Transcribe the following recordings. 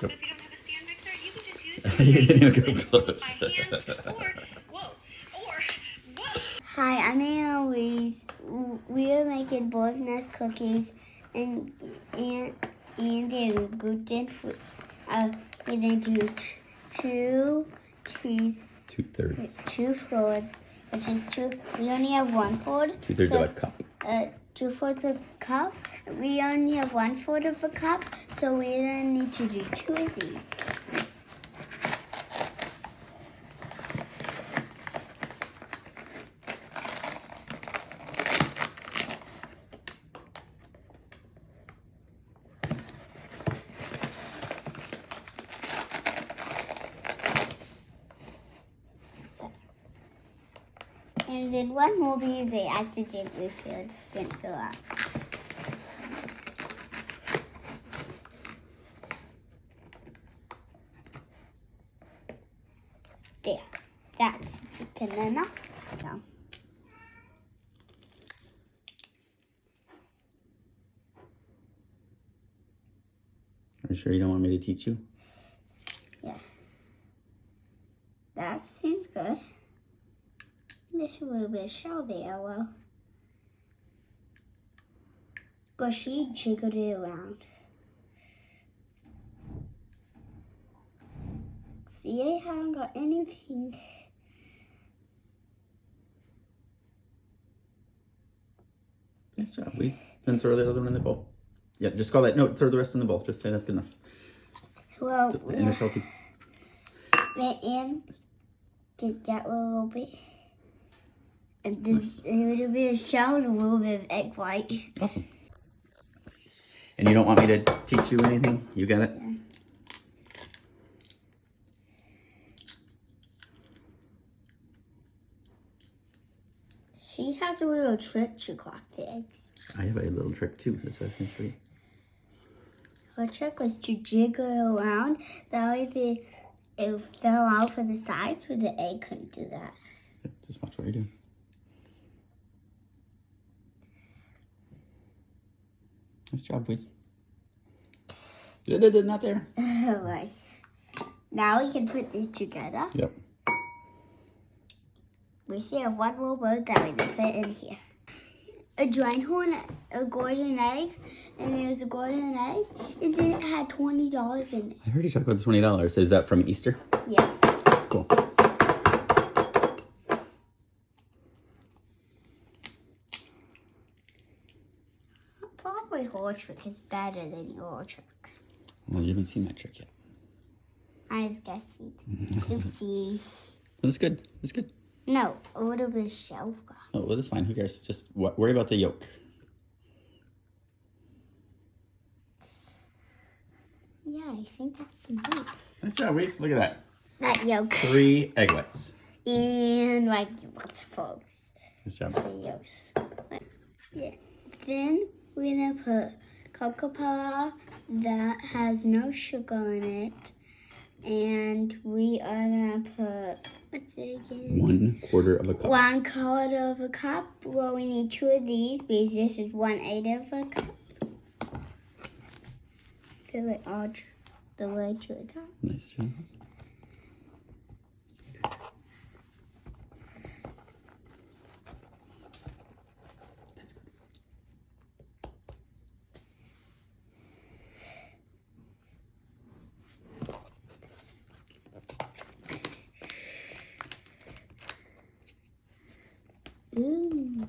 Also, if you don't have a stand mixer, you can just use You didn't even go close. by hand or Hi, I'm Louise. We are making both cookies and they're gluten free. We're gonna do two thirds, which is two. We only have 1/4. 2/3 of a cup. 2/4 of a cup. We only have 1/4 of a cup, so we're gonna need to do two of these. And then one more because I accidentally didn't fill out. There, that's good enough. So. Are you sure you don't want me to teach you? Yeah. That seems good. There's a little bit of shell there, well. But she jiggled it around. See, I haven't got anything. Nice job, Louise. Then throw the other one in the bowl. Yeah, just call that. No, throw the rest in the bowl. Just say that's good enough. Well, In the shell too. And did that a little bit. And this a little bit of shell and a little bit of egg white. Awesome. And you don't want me to teach you anything? You got it? Yeah. She has a little trick to crack the eggs. I have a little trick too. That's what I was going to show you. Her trick was to jiggle around. That way it fell out from the sides, but the egg couldn't do that. Yeah, just watch what you're doing. Nice job, Louise. Not there. Alright. Now we can put these together. Yep. We still have one more bird that we can put in here. A giant horn, a golden egg, and it was a golden egg, and then it had $20 in it. I heard you talk about the $20. Is that from Easter? Yeah. Cool. Probably her trick is better than your trick. Well, you haven't seen my trick yet. I was guessing. Oopsie. That's good. That's good. No, a little bit of shell gone. Oh, well, that's fine. Who cares? Just worry about the yolk. Yeah, I think that's enough. Nice job, Louise. Look at that. That yolk. 3 egglets. And like lots of folks. Nice job. The yolks. Yeah. Then we're gonna put cocoa powder that has no sugar in it. And we are gonna put, what's it again? 1/4 of a cup. 1/4 of a cup. Well, we need 2 of these because this is 1/8 of a cup. Fill it all the way to the top. Nice job. Ooh.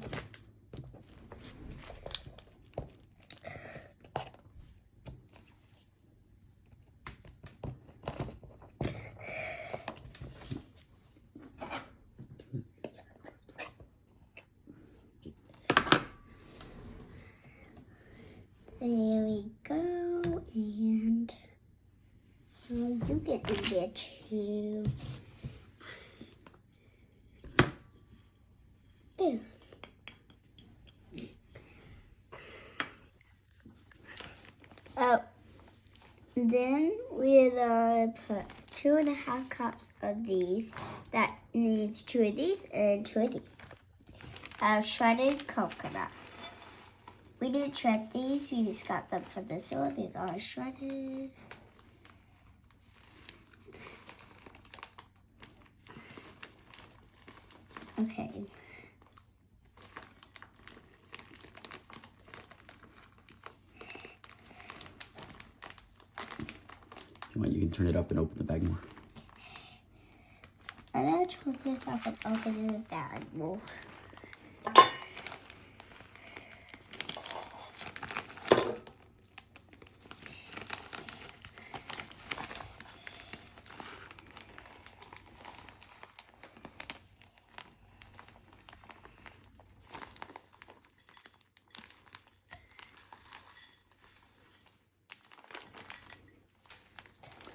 There we go, and you get in there too. There. Then we're gonna put 2.5 cups of these. That needs 2 of these and 2 of these. Shredded coconut. We didn't shred these. We just got them from the store. These are shredded. Okay. If you want, you can turn it up and open the bag more. I'm gonna turn this up and open the bag more.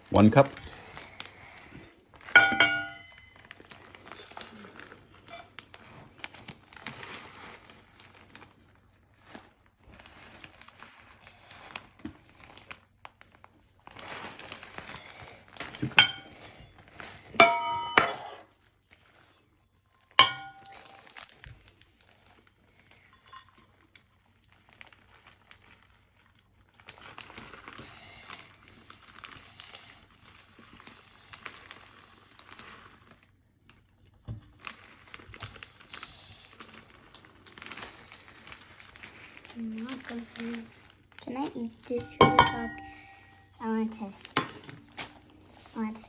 One cup. Two cups. I'm not gonna finish. Can I eat this really quick? I want to test. I want to.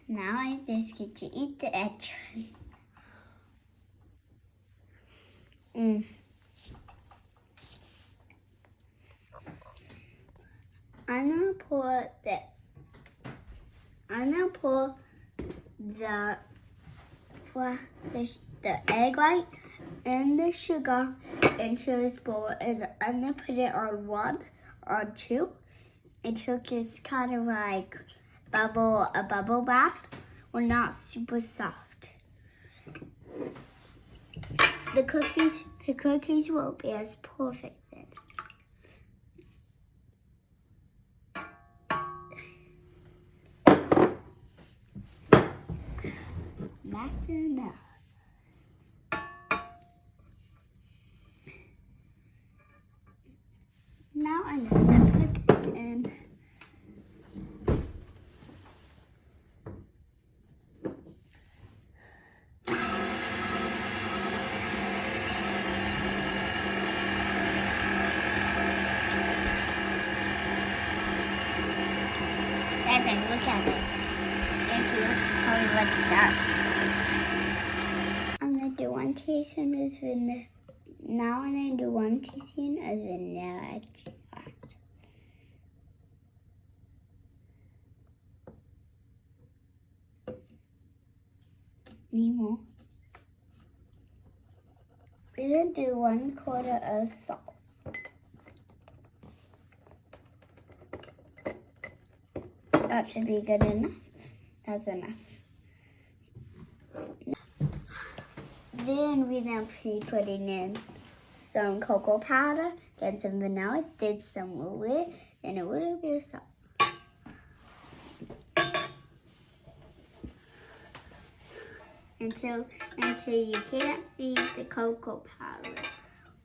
Now I just get to eat the extras. I'm gonna pour the egg white and the sugar into this bowl, and I'm gonna put it on 1 or 2 until it's kind of like a bubble bath. We're not super soft. The cookies won't be as perfect then. That's enough. Now I'm gonna put this in. Evan, look at it. If you look to tell me what's done. I'm gonna do 1 teaspoon of vanilla. Now I'm gonna do 1 teaspoon of vanilla extract. Need more? We're gonna do 1/4 of salt. That should be good enough. That's enough. Then we're gonna be putting in some cocoa powder, then some vanilla, then some wood, and a little bit of salt. Until you can't see the cocoa powder.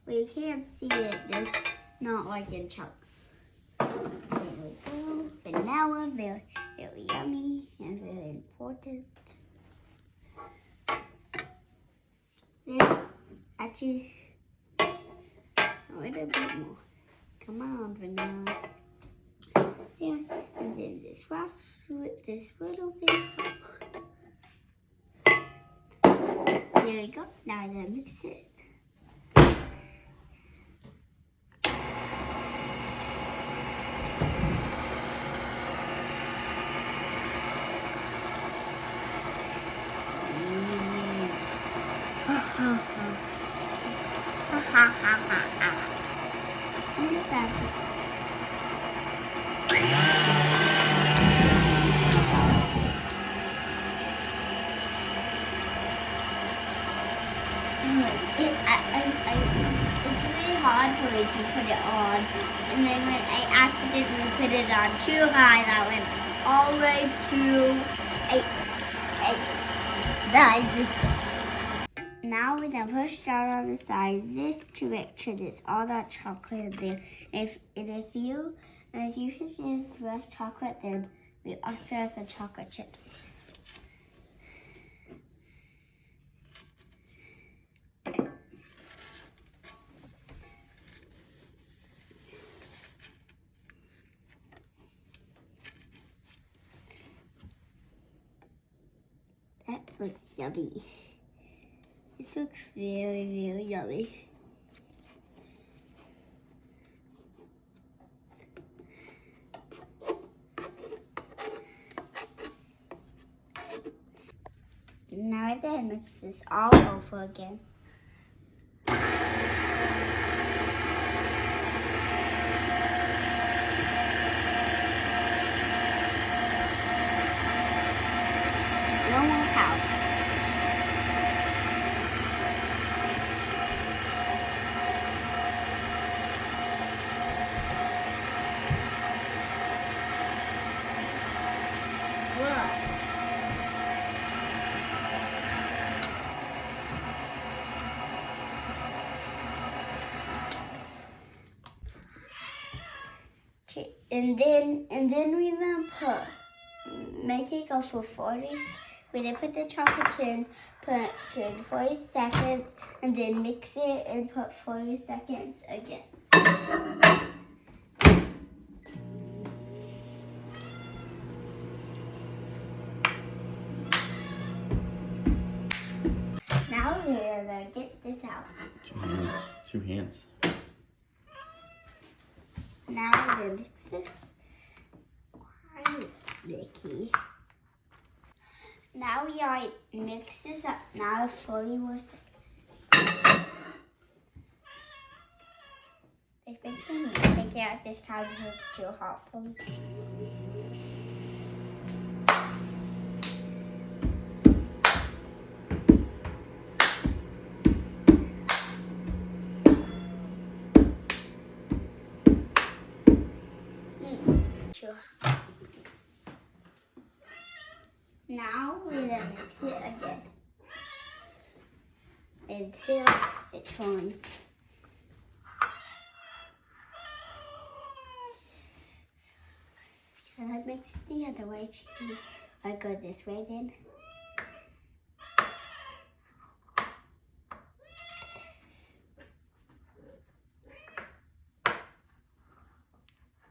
Well, you can't see it, it's not like in chunks. There we go. Vanilla, very, very yummy and very important. This actually a little bit more. Come on, vanilla. Yeah, and then this rest with this little bit of salt. There we go. Now I'm gonna mix it. It's really hard for me to put it on, and then when I accidentally put it on too high, that went all the way to 9%. Now we're gonna push down on the sides this to make sure there's all that chocolate in there. If you think there's less chocolate, then we also have some chocolate chips. looks yummy. This looks very, very yummy. Now I then mix this all over again. No more powder. Look. And then we then make it go for 40. We then put the chocolate chips, put in 40 seconds, and then mix it and put 40 seconds again. Now we're gonna get this out. 2 hands. 2 hands. Now we're gonna mix this. Mickey. Now we are mix this up. Now 40 more seconds. I think I'm gonna take it out this time because it's too hot for me. Now we're gonna mix it again until it turns. Should I mix it the other way too? I go this way then.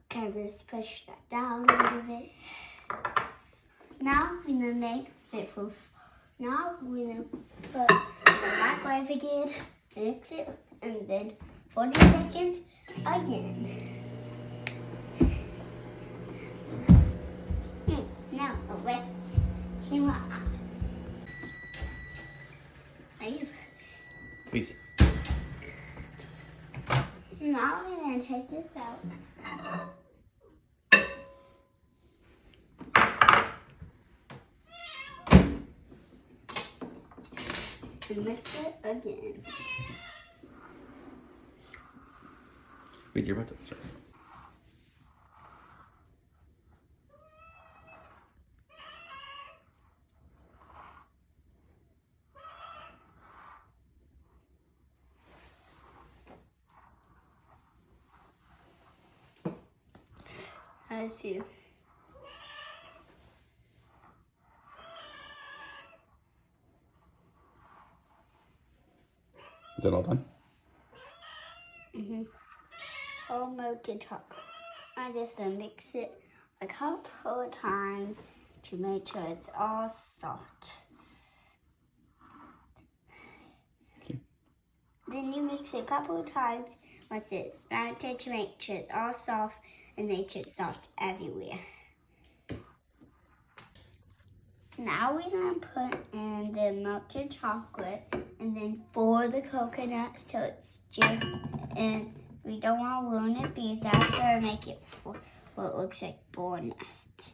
Okay, let's push that down a little bit. Now we're gonna mix it for. Now we're gonna put in the microwave again, mix it, and then 40 seconds again. Now away. Camera on. Please. Now we're gonna take this out. And mix it again. Please, you're about to start. I see. Is that all done? All melted chocolate. I just mix it a couple of times to make sure it's all soft. Okay. Then you mix it a couple of times once it's melted to make sure it's all soft and make sure it's soft everywhere. Now we're gonna put in the melted chocolate and then for the coconut so it's just, and we don't want to ruin it because that's gonna make it for what looks like boar nest.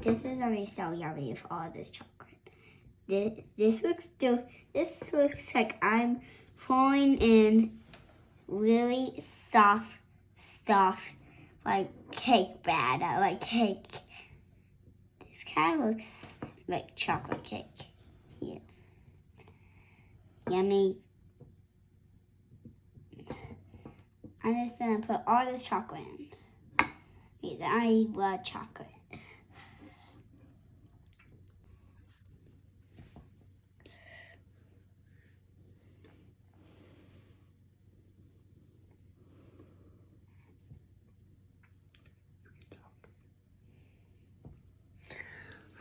This is gonna be so yummy with all this chocolate. This looks like I'm pouring in really soft stuff like cake batter, like cake. This kind of looks like chocolate cake. Yeah. Yummy. I'm just gonna put all this chocolate in because I love chocolate.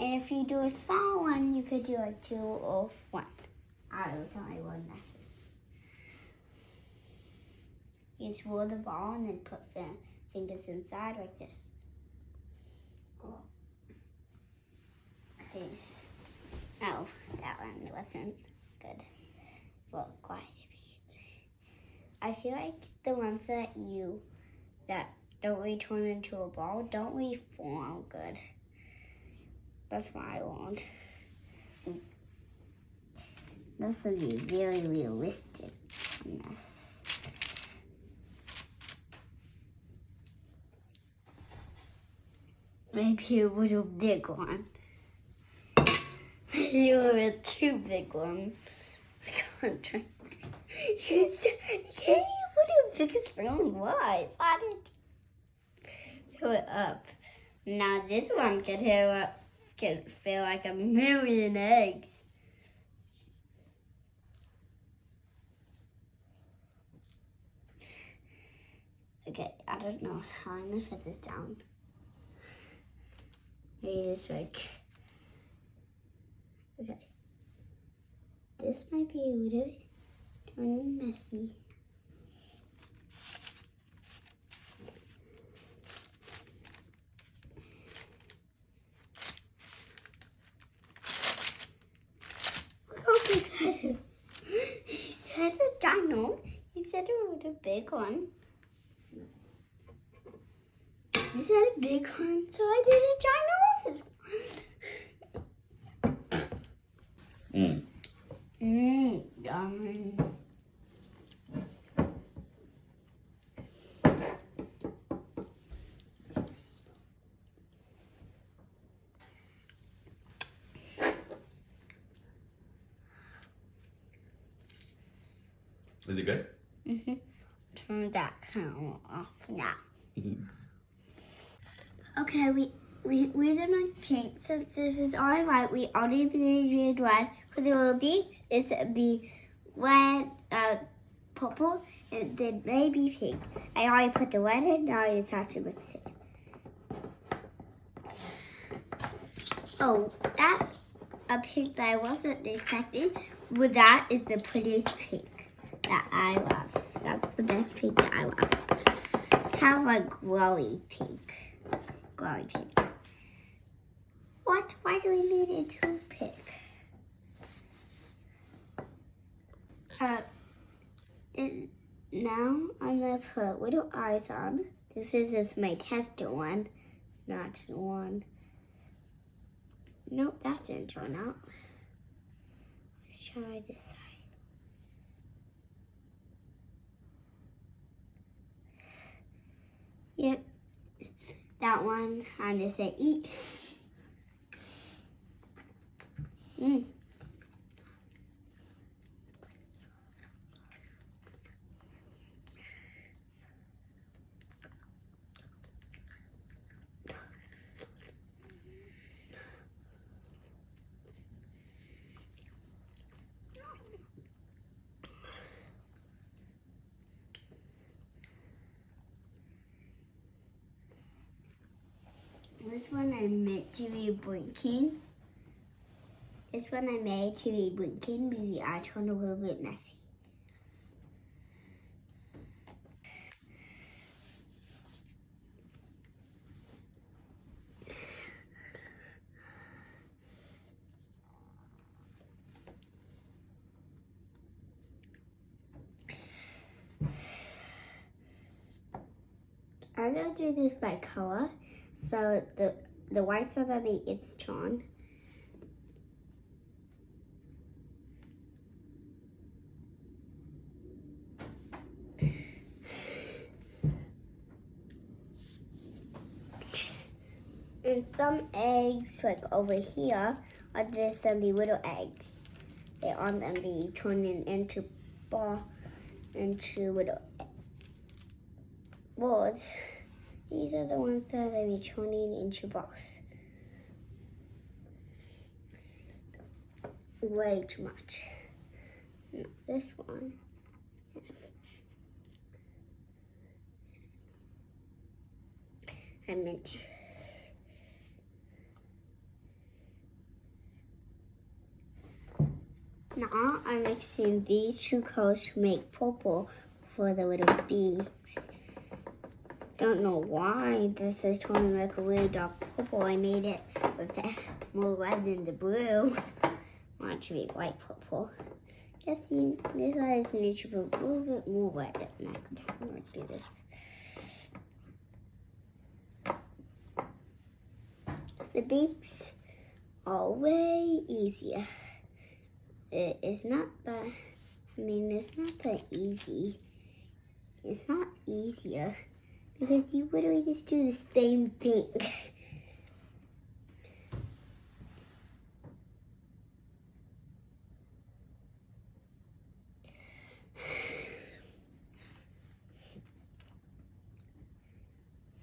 And if you do a small one, you could do like 2 or 1 out of my 1 messes. You just roll the ball and then put the fingers inside like this. Cool. This. Oh, that one wasn't good. Well, quite. I feel like the ones that don't really turn into a ball don't really form good. That's what I want. This would be very realistic on this. Maybe a little big one. Maybe a too big one. I can't try. You can't put a biggest one was. I didn't fill it up. Now this one could fill like 1,000,000 eggs. Okay, I don't know how I'm gonna put this down. Maybe just like, okay. This might be a little bit messy. Look how big that is. He said a dino. He said a little big one. You said a big one, so I did a ginormous one. Yummy. Is it good? Turn that camera off now. Okay, we're gonna pink. Since this is all white, we only did red. For the little beads, it's gonna be red, purple, and then maybe pink. I already put the red in, now I just have to mix it. Oh, that's a pink that I wasn't expecting. Well, that is the prettiest pink that I love. That's the best pink that I love. Kind of like glowy pink. Glowy pink. What? Why do we need a toothpick? Now I'm gonna put little eyes on. This is just my tester one, not the one. Nope, that didn't turn out. Let's try this side. Yep, that one I'm just gonna eat. This one I meant to be blinking. This one I made to be blinking because the eye turned a little bit messy. I'm gonna do this by color. So the whites are gonna be its tone. And some eggs, like over here, are just gonna be little eggs. They aren't gonna be turning into little balls. These are the ones that are gonna be turning into balls. Way too much. No, this one. I meant to. Now I'm mixing these two colors to make purple for the little beaks. Don't know why this is turning like a really dark purple. I made it with more red than the blue. I want it to be white purple. Just see, this one is need to put a little bit more red next time. I'm gonna do this. The beaks are way easier. It's not that, it's not that easy. It's not easier because you literally just do the same thing.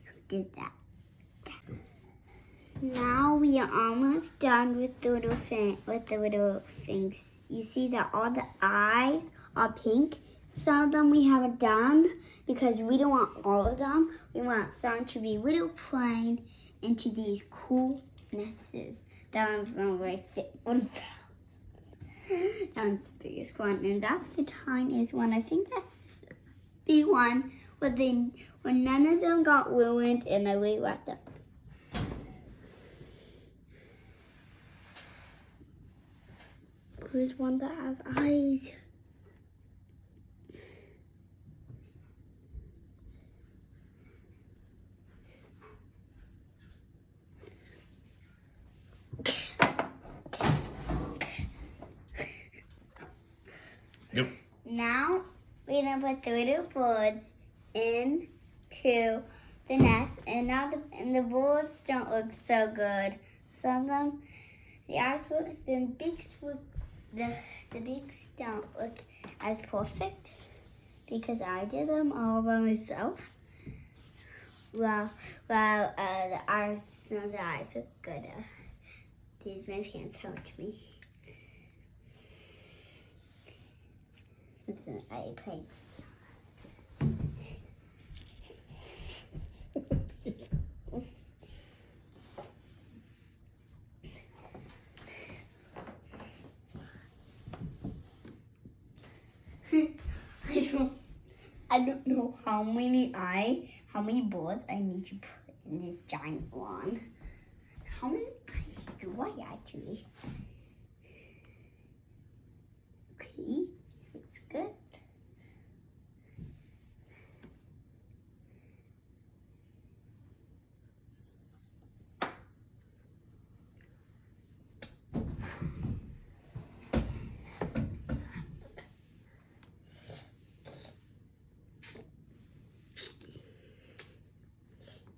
Who did that? Now we are almost done with the little things. You see that all the eyes are pink. Some of them we haven't done because we don't want all of them. We want some to be little plain into these coolnesses. That one's not very fit. 1,000. That one's the biggest one, and that's the tiniest one. I think that's the big one. But then when none of them got ruined, and I really liked them. Who's one that has eyes? Yep. Now we're gonna put the little birds into the nest, and now the birds don't look so good. Some of them, the beaks don't look as perfect because I did them all by myself. The eyes look good. These my pants helped me. With the eye pegs. I don't know how many boards I need to put in this giant one. How many eyes do I actually? Okay, looks good.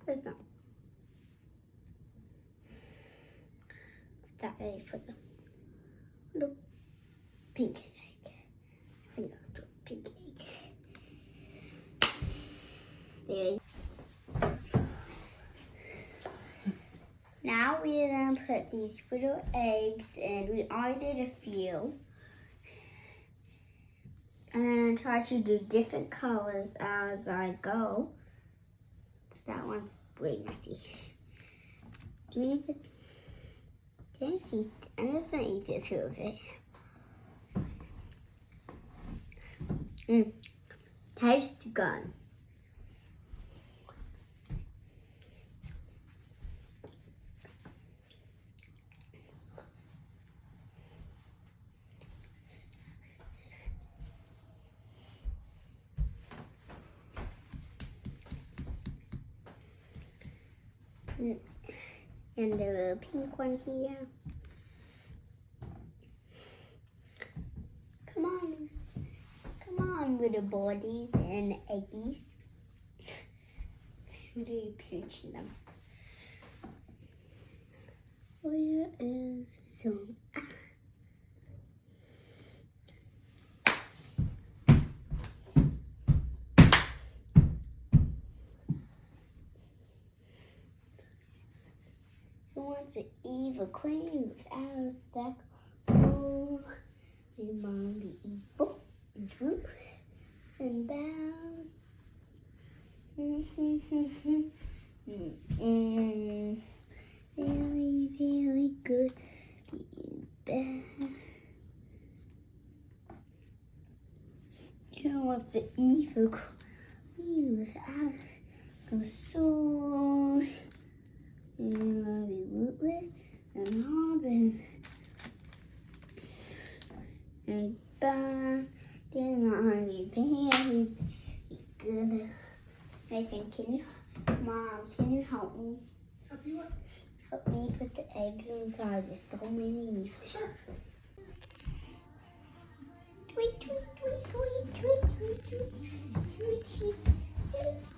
Where's that? Put that ready for the little pink egg. I think I'll do a pink egg. There. Now we're gonna put these little eggs in. We already did a few. And try to do different colors as I go. That one's way messy. Even if it's fancy, I'm just gonna eat this whole of it. Tastes good. And the pink one here. Come on, little bodies and eggies. Really pinching them. Where is some? Who wants to eat a queen without a stack? Oh, your mom be evil and fruit and bound. Very, very good. Being bad. lots of evil. Louise, go so. And be rootless and Robin. And bad. They're not hungry. Very good. I think, Mom, can you help me? Help you what? Help me put the eggs inside. There's so many. Sure. Tweet, tweet, tweet, tweet, tweet, tweet, tweet, tweet, tweet, tweet.